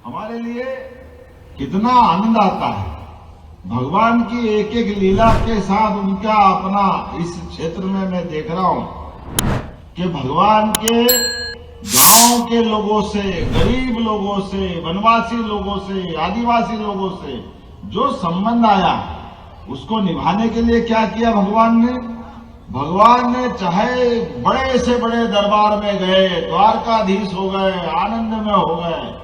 हमारे लिए कितना आनंद आता है। भगवान की एक एक लीला के साथ उनका अपना इस क्षेत्र में मैं देख रहा हूं कि भगवान के गांव के लोगों से, गरीब लोगों से, वनवासी लोगों से, आदिवासी लोगों से जो संबंध आया उसको निभाने के लिए क्या किया भगवान ने। भगवान ने चाहे बड़े से बड़े दरबार में गए, द्वारकाधीश हो गए, आनंद में हो गए,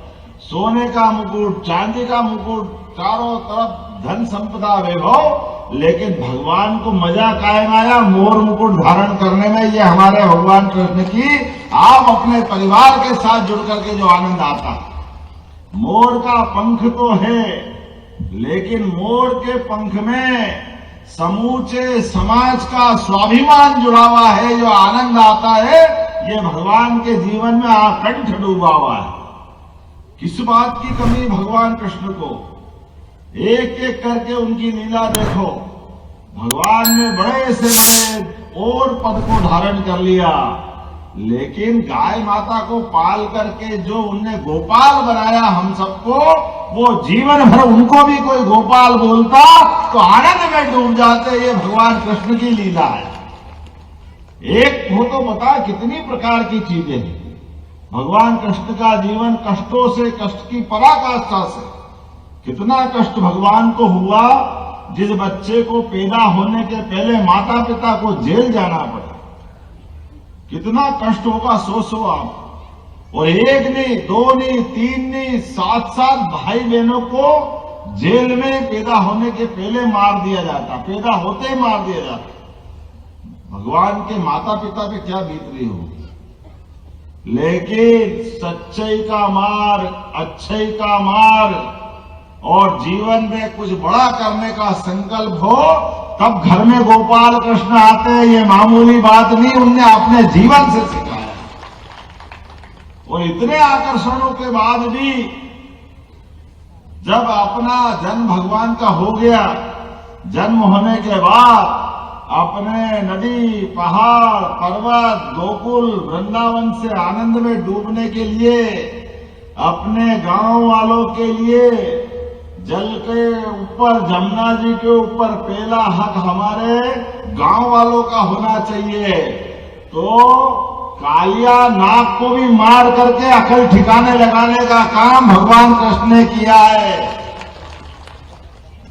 सोने का मुकुट, चांदी का मुकुट, चारों तरफ धन संपदा वैभव, लेकिन भगवान को मजा कायम आया मोर मुकुट धारण करने में। ये हमारे भगवान कृष्ण की आप अपने परिवार के साथ जुड़ करके जो आनंद आता। मोर का पंख तो है, लेकिन मोर के पंख में समूचे समाज का स्वाभिमान जुड़ा हुआ है। जो आनंद आता है ये भगवान के जीवन में आकंठ डूबा हुआ है। किस बात की कमी भगवान कृष्ण को, एक एक करके उनकी लीला देखो। भगवान ने बड़े से बड़े और पद को धारण कर लिया, लेकिन गाय माता को पाल करके जो उनने गोपाल बनाया हम सबको, वो जीवन भर उनको भी कोई गोपाल बोलता तो आनंद में डूब जाते। ये भगवान कृष्ण की लीला है। एक हो तो बता कितनी प्रकार की चीजें हैं। भगवान कृष्ण का जीवन कष्टों से, कष्ट की पराकाष्ठा से, कितना कष्ट भगवान को हुआ। जिस बच्चे को पैदा होने के पहले माता पिता को जेल जाना पड़ा, कितना कष्ट होगा सोचो आप। और एक नहीं, दो नहीं, तीन नहीं, 7-7 भाई बहनों को जेल में पैदा होने के पहले मार दिया जाता, पैदा होते ही मार दिया जाता। भगवान के माता पिता पे क्या बीत रही होगी। लेकिन सच्चाई का मार, अच्छाई का मार और जीवन में कुछ बड़ा करने का संकल्प हो, तब घर में गोपाल कृष्ण आते हैं। ये मामूली बात नहीं, उनने अपने जीवन से सिखाया। और इतने आकर्षणों के बाद भी जब अपना जन्म भगवान का हो गया, जन्म होने के बाद अपने नदी, पहाड़, पर्वत, गोकुल, वृंदावन से आनंद में डूबने के लिए, अपने गांव वालों के लिए जल के ऊपर, जमुना जी के ऊपर पहला हक हमारे गांव वालों का होना चाहिए। तो कालिया नाग को भी मार करके अकल ठिकाने लगाने का काम भगवान कृष्ण ने किया है।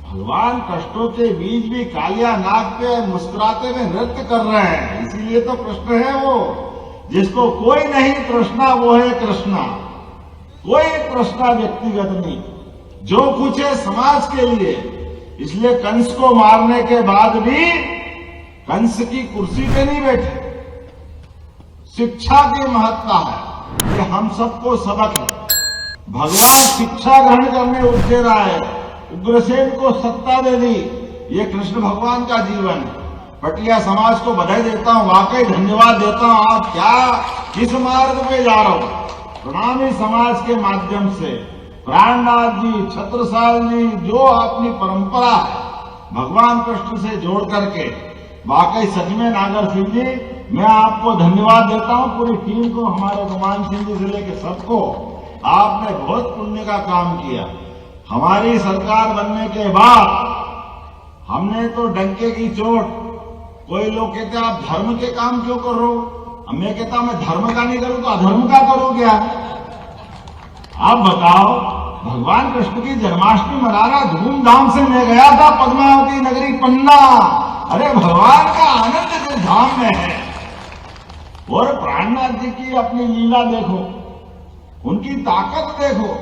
भगवान कष्टों के बीच भी कालिया नाग पे मुस्कुराते हुए नृत्य कर रहे हैं। इसीलिए तो कृष्ण है वो, जिसको कोई नहीं तृष्णा वो है कृष्णा। कोई तृष्णा व्यक्तिगत नहीं, जो कुछ है समाज के लिए। इसलिए कंस को मारने के बाद भी कंस की कुर्सी पे नहीं बैठे। शिक्षा की महत्ता है, ये हम सबको सबक है। भगवान शिक्षा ग्रहण करने उठे रहा है, उग्रसेन को सत्ता दे दी। ये कृष्ण भगवान का जीवन है। पटिया समाज को बधाई देता हूं, वाकई धन्यवाद देता हूं। आप क्या किस मार्ग पे जा रहे हो। प्रणामी समाज के माध्यम से प्राणनाथ जी, छत्रसाल जी, जो अपनी परंपरा है भगवान कृष्ण से जोड़ करके, वाकई सच में नागर सिंह जी, मैं आपको धन्यवाद देता हूं। पूरी टीम को, हमारे गुमान सिंह जी से लेकर सबको, आपने बहुत पुण्य का काम किया। हमारी सरकार बनने के बाद हमने तो डंके की चोट, कोई लोग कहते आप धर्म के काम क्यों कर रहे हो। मैं कहता मैं धर्म का नहीं करूं तो अधर्म का करूं क्या। आप बताओ, भगवान कृष्ण की जन्माष्टमी मनाना धूमधाम से मैं गया था पद्मावती नगरी पन्ना। अरे भगवान का आनंद जिस धाम में है। और प्राणनाथ जी की अपनी लीला देखो, उनकी ताकत देखो।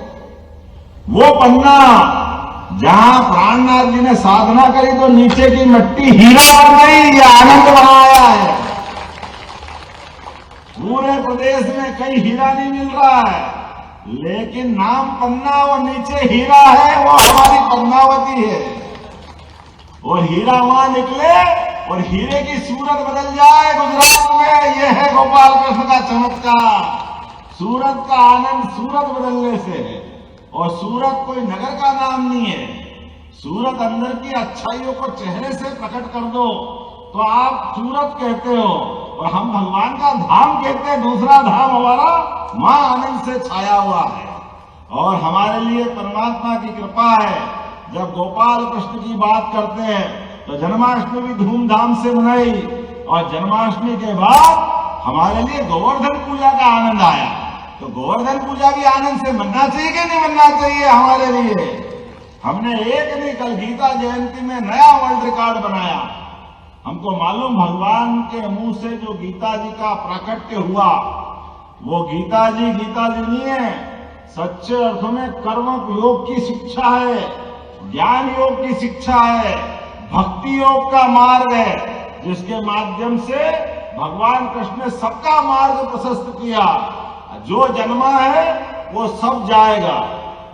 वो पन्ना जहां प्राणनाथ जी ने साधना करी तो नीचे की मिट्टी हीरा बन गई। ये आनंद बनाया है। पूरे प्रदेश में कहीं हीरा नहीं मिल रहा है, लेकिन नाम पन्ना और नीचे हीरा है, वो हमारी पद्मावती है। और हीरा वहां निकले और हीरे की सूरत बदल जाए गुजरात में। यह है गोपाल कृष्ण का चमत्कार। सूरत का आनंद सूरत बदलने से है। और सूरत कोई नगर का नाम नहीं है। सूरत अंदर की अच्छाइयों को चेहरे से प्रकट कर दो तो आप सूरत कहते हो, और हम भगवान का धाम कहते हैं। दूसरा धाम हमारा मां आनंद से छाया हुआ है। और हमारे लिए परमात्मा की कृपा है, जब गोपाल कृष्ण की बात करते हैं तो जन्माष्टमी भी धूमधाम से मनाई, और जन्माष्टमी के बाद हमारे लिए गोवर्धन पूजा का आनंद आया। तो गोवर्धन पूजा भी आनंद से मनना चाहिए कि नहीं मनना चाहिए हमारे लिए? हमने एक नहीं, कल गीता जयंती में नया वर्ल्ड रिकॉर्ड बनाया। हमको मालूम भगवान के मुंह से जो गीता जी का प्राकट्य हुआ, वो गीता जी नहीं है, सच्चे अर्थों में कर्म योग की शिक्षा है, ज्ञान योग की शिक्षा है, भक्ति योग का मार्ग है, जिसके माध्यम से भगवान कृष्ण ने सबका मार्ग प्रशस्त किया। जो जन्मा है वो सब जाएगा,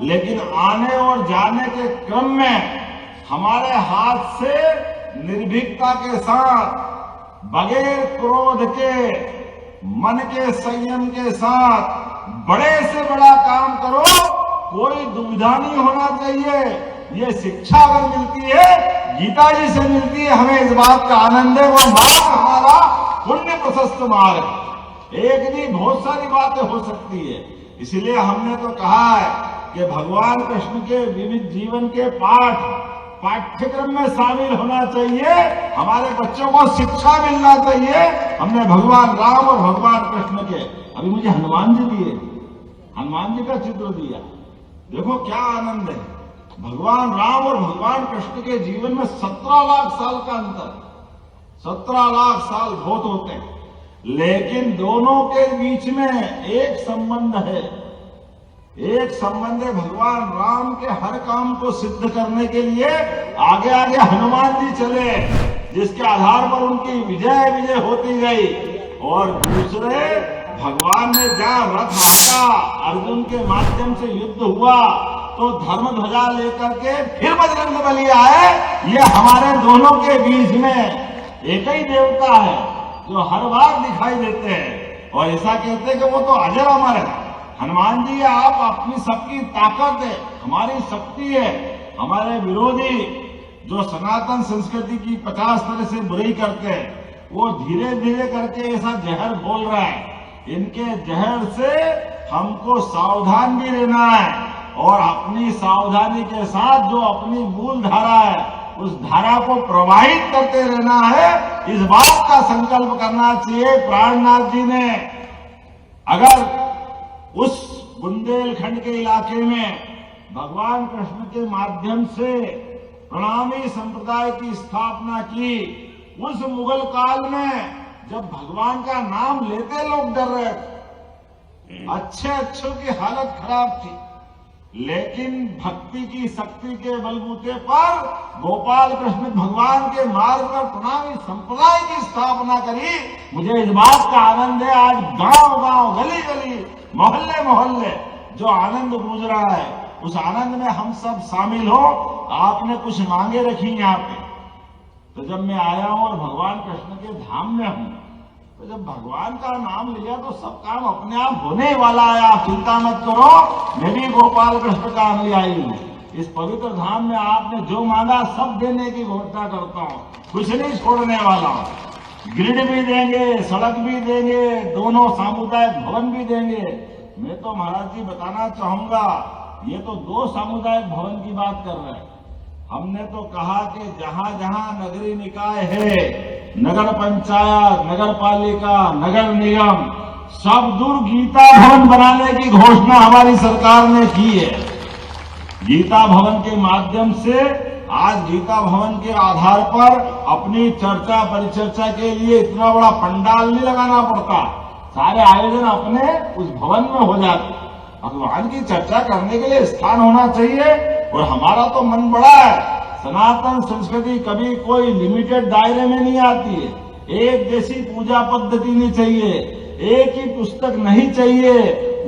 लेकिन आने और जाने के क्रम में हमारे हाथ से निर्भीकता के साथ, बगैर क्रोध के, मन के संयम के साथ बड़े से बड़ा काम करो, कोई दुविधा नहीं होना चाहिए। ये शिक्षा अगर मिलती है, गीता जी से मिलती है, हमें इस बात का आनंद है। वो मार्ग हमारा पुण्य प्रशस्त मार्ग है। एक नहीं, बहुत सारी बातें हो सकती है। इसलिए हमने तो कहा है कि भगवान कृष्ण के विविध जीवन के पाठ्यक्रम में शामिल होना चाहिए, हमारे बच्चों को शिक्षा मिलना चाहिए। हमने भगवान राम और भगवान कृष्ण के, अभी मुझे हनुमान जी दिए, हनुमान जी का चित्र दिया, देखो क्या आनंद है। भगवान राम और भगवान कृष्ण के जीवन में 17 लाख साल का अंतर, 17 लाख साल बहुत होते हैं, लेकिन दोनों के बीच में एक संबंध है। एक संबंध है, भगवान राम के हर काम को सिद्ध करने के लिए आगे आगे हनुमान जी चले, जिसके आधार पर उनकी विजय होती गई। और दूसरे, भगवान ने जहां रथ हांका, अर्जुन के माध्यम से युद्ध हुआ, तो धर्म ध्वजा लेकर के फिर बजरंगबली आए। ये हमारे दोनों के बीच में एक ही देवता है जो हर बार दिखाई देते हैं, और ऐसा कहते हैं कि वो तो अजर अमर है। हनुमान जी, आप अपनी सबकी ताकत है, हमारी शक्ति है। हमारे विरोधी जो सनातन संस्कृति की 50 तरह से बुराई करते हैं, वो धीरे धीरे करके ऐसा जहर बोल रहा है। इनके जहर से हमको सावधान भी रहना है, और अपनी सावधानी के साथ जो अपनी मूल धारा है, उस धारा को प्रवाहित करते रहना है। इस बात का संकल्प करना चाहिए। प्राणनाथ जी ने अगर उस बुंदेलखंड के इलाके में भगवान कृष्ण के माध्यम से प्रणामी संप्रदाय की स्थापना की, उस मुगल काल में जब भगवान का नाम लेते लोग डर रहे थे, अच्छे की हालत खराब थी, लेकिन भक्ति की शक्ति के बलबूते पर गोपाल कृष्ण भगवान के मार्ग पर प्रणामी संप्रदाय की स्थापना करी। मुझे इस बात का आनंद है, आज गांव गांव, गली गली, मोहल्ले मोहल्ले जो आनंद गूंज रहा है, उस आनंद में हम सब शामिल हो। आपने कुछ मांगे रखी यहाँ पे, तो जब मैं आया हूं और भगवान कृष्ण के धाम में हूं, तो जब भगवान का नाम लिया तो सब काम अपने आप होने वाला है। आप चिंता मत करो, मैं भी गोपाल कृष्ण का अनुयायी हूं। इस पवित्र धाम में आपने जो मांगा सब देने की घोषणा करता हूं, कुछ नहीं छोड़ने वाला हूं। ग्रिड भी देंगे, सड़क भी देंगे, दोनों सामुदायिक भवन भी देंगे। मैं तो महाराज जी बताना चाहूंगा, ये तो 2 सामुदायिक भवन की बात कर रहे हैं। हमने तो कहा कि जहां जहां नगरीय निकाय है, नगर पंचायत, नगर पालिका, नगर निगम, सब दूर गीता भवन बनाने की घोषणा हमारी सरकार ने की है। गीता भवन के माध्यम से आज गीता भवन के आधार पर अपनी चर्चा परिचर्चा के लिए इतना बड़ा पंडाल नहीं लगाना पड़ता, सारे आयोजन अपने उस भवन में हो जाते। भगवान की चर्चा करने के लिए स्थान होना चाहिए। और हमारा तो मन बड़ा है, सनातन संस्कृति कभी कोई लिमिटेड दायरे में नहीं आती है। एक जैसी पूजा पद्धति नहीं चाहिए, एक ही पुस्तक नहीं चाहिए।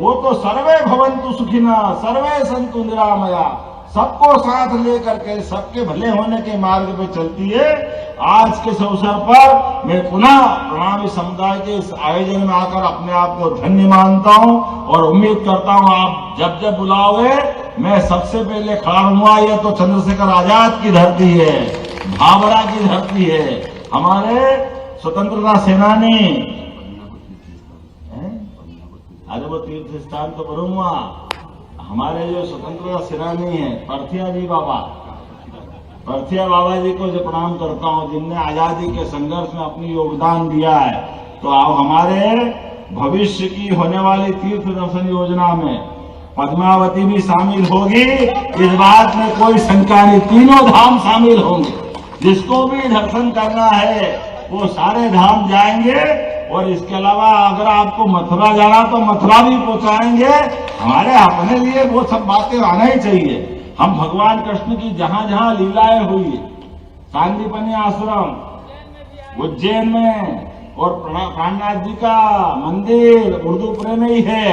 वो तो सर्वे भवन्तु सुखिना, सर्वे सन्तु निरामया, सबको साथ लेकर के सबके भले होने के मार्ग पे चलती है। आज के इस अवसर पर मैं पुनः प्रणामी समुदाय के इस आयोजन में आकर अपने आप को धन्य मानता हूं, और उम्मीद करता हूं आप जब जब बुलाओगे मैं सबसे पहले खड़ा हुआ। यह तो चंद्रशेखर आजाद की धरती है, भाभरा की धरती है, हमारे स्वतंत्रता सेनानी। अरे वो तीर्थ स्थान तो करूंगा, हमारे जो स्वतंत्रता सेनानी है परथिया जी बाबा, परथिया बाबा जी को जो प्रणाम करता हूं, जिनने आजादी के संघर्ष में अपनी योगदान दिया है। तो अब हमारे भविष्य की होने वाली तीर्थ दर्शन योजना में पद्मावती भी शामिल होगी, इस बात में कोई शंका नहीं। तीनों धाम शामिल होंगे। जिसको भी दर्शन करना है वो सारे धाम जाएंगे। और इसके अलावा अगर आपको मथुरा जाना तो मथुरा भी पहुंचाएंगे। हमारे अपने लिए वो सब बातें आना ही चाहिए। हम भगवान कृष्ण की जहां जहां लीलाएं हुई, सांदीपनि आश्रम उज्जैन में और प्राणनाथ जी का मंदिर उर्दूपुरे में ही है,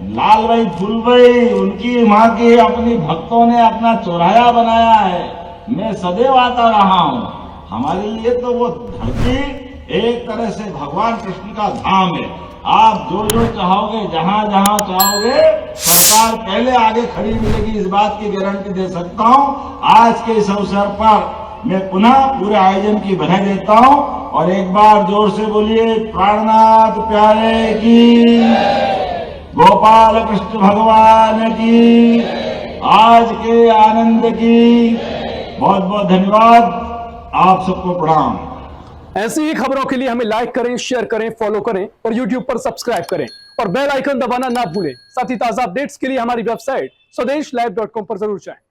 लाल भाई फूलभाई उनकी मां की अपनी भक्तों ने अपना चौराया बनाया है। मैं सदैव आता रहा हूं। हमारे लिए तो वो धरती एक तरह से भगवान कृष्ण का धाम है। आप जो जो चाहोगे, जहां जहां चाहोगे, सरकार पहले आगे खड़ी मिलेगी, इस बात की गारंटी दे सकता हूं। आज के इस अवसर पर मैं पुनः पूरे आयोजन की बधाई देता हूं। और एक बार जोर से बोलिए, प्राणनाथ प्यारे की, गोपाल कृष्ण भगवान की, आज के आनंद की। बहुत बहुत धन्यवाद। आप सबको प्रणाम। ऐसी ही खबरों के लिए हमें लाइक करें, शेयर करें, फॉलो करें और YouTube पर सब्सक्राइब करें और बेल आइकन दबाना ना भूलें। साथ ही ताजा अपडेट्स के लिए हमारी वेबसाइट swadesh live.com पर जरूर जाएं।